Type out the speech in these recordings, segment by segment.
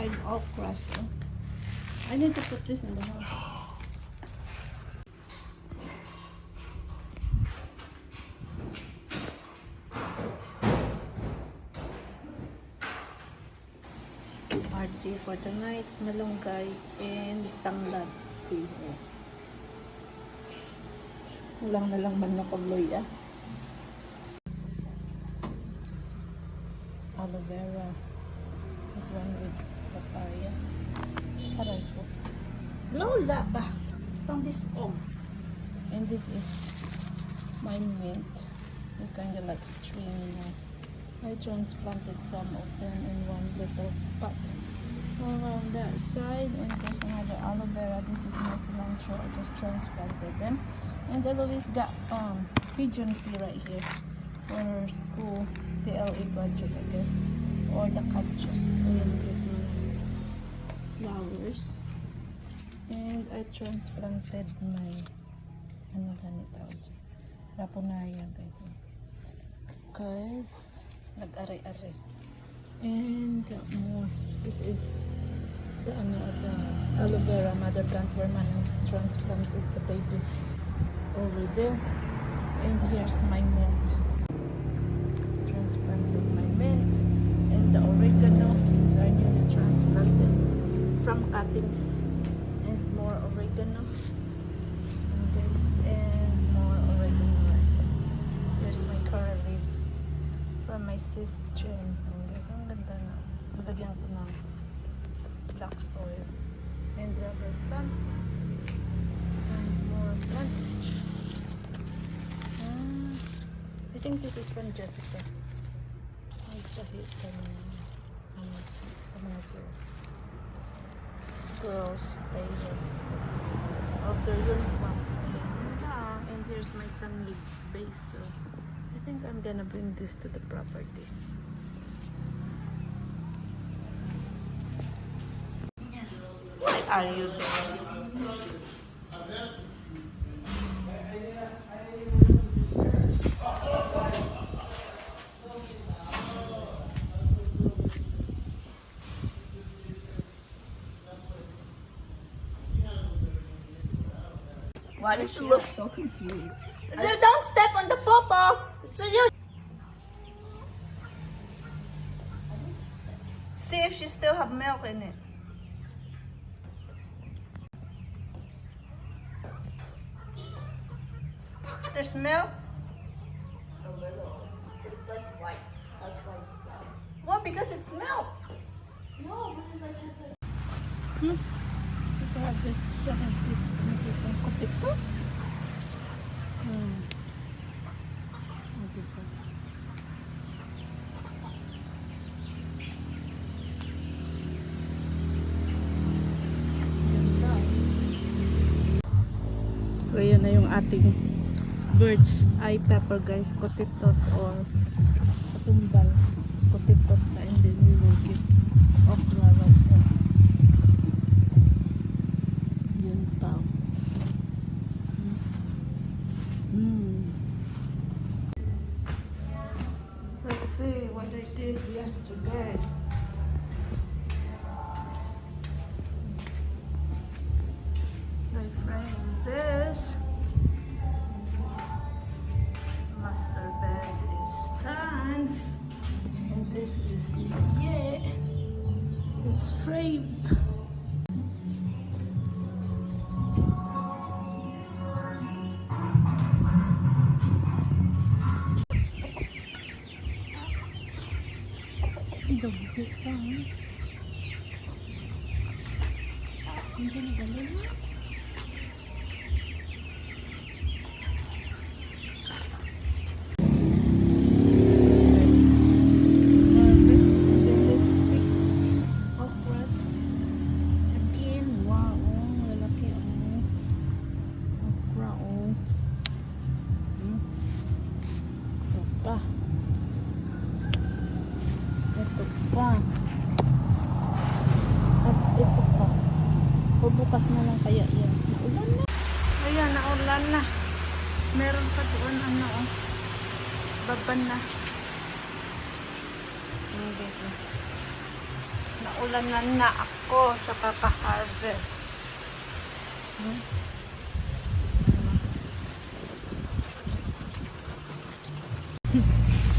fried okra. So I need to put this in the house. RG for the night, malunggay and tanglad tea. Kulang na lang manok o luya. Aloe vera. This one with papaya. Aray po. Lola ba? Itong this and this is my mint. They kind of like string. I transplanted some of them in one little pot around that side, and there's another aloe vera. This is my cilantro. I just transplanted them, and Eloise got pigeon pea right here for her school, the LA graduate, I guess, or the cactus. Ayan, guys, mga flowers. And I transplanted my ano ganito, rapunaya, guys, because nag-aray-aray. And got more. This is the aloe vera mother plant where man transplanted the babies over there. And here's my mint. Transplanted my mint. And the oregano. These are newly transplanted from cuttings. And more oregano. And this, and more oregano. Here's my coral leaves from my sis Jen. And guys, ang ganda na. Malagyan ko ng black soil. And rubber plant. And more plants. I think this is from Jessica. Ay, kahit girls Taylor. Of their uniform. And here's my sunlit base. So I think I'm gonna bring this to the property. What are you doing? Why does she look so confused? Don't step on the pawpaw. So you see if she still have milk in it. There's milk. A little. But it's like white. That's white stuff. Well, because it's milk. No, but it's like has like. So this kutik. So yan na yung ating bird's eye pepper, guys. Kotitot or katumbal. Kotitot na, and then we will get okra right there. Yun pa. Let's see what I did yesterday. I framed this. Master bed is done. And this is it's framed. Idobit pa. Hindi na galing. Ito pa. O bukas na lang kaya yan. Naulan na. Ayan, naulan na. Meron pa doon baban na. Guys, Naulanan na ako sa kaka-harvest.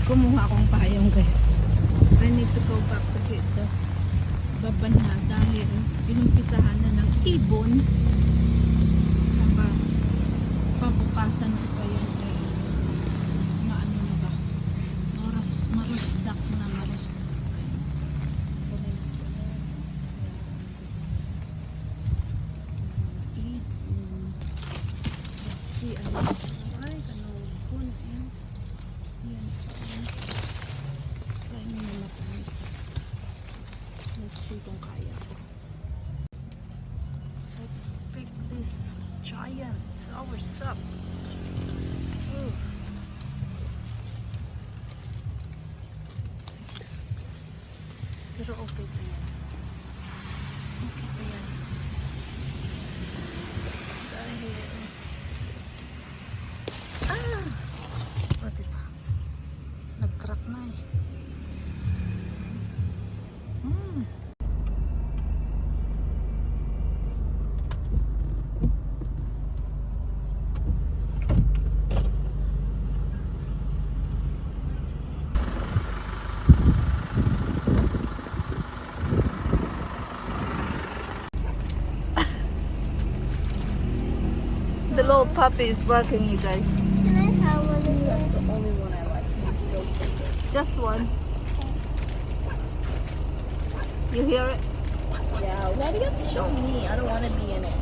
Kumuha akong payong, guys. I need to go back to get the babana dahil pinumpisahan na ng ibon. Saka pabukasan ko pa yung maano na ba? Marusdak na marusdak. Let's see. Ay, kanubon. Yan. Saan yung matamis? Let's see kung kaya ko. Let's pick this giant soursop. Ooh. Pero okay pa yan. Okay pa yan. Dahil o diba? Nag-crack na eh. The little puppy is barking, you guys. Can I have one of those? That's the only one I like. Still take it. Just one. You hear it? Yeah, why do you have to show me? I don't want to be in it.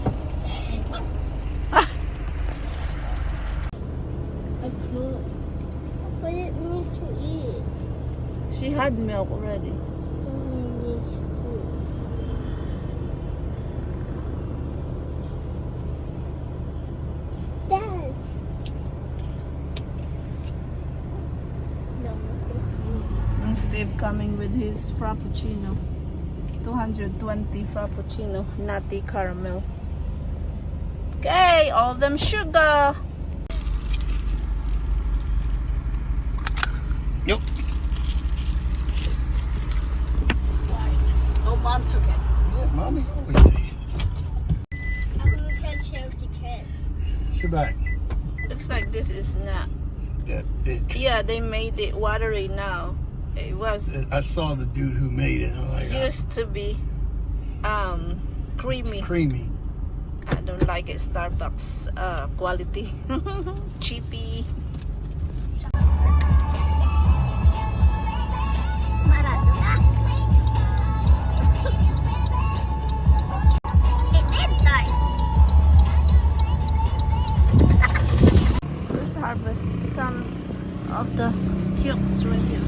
I could. But it needs to eat. She had milk already. It needs food. Dad. No, let's go see. And Steve coming with his frappuccino. 220 frappuccino, nutty caramel. Okay, all them sugar. Yep. Oh, Mom took it. Yeah, mommy always take it. We can share with the kids. Sit back. Looks like this is not. That thick. Yeah, they made it watery now. It was I saw the dude who made it. I'm like, used to be creamy. creamy. I don't like it. Starbucks quality. Cheapy. Let's harvest some of the cukes right here.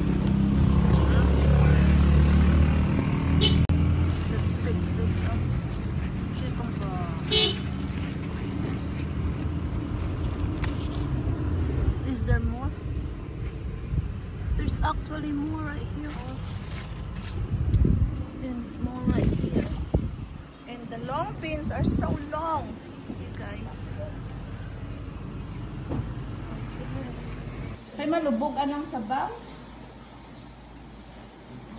Let's pick this up. Is there more? There's actually more right here. And more right here. And the long pins are so long, you guys. Ay, malubog anang sabaw.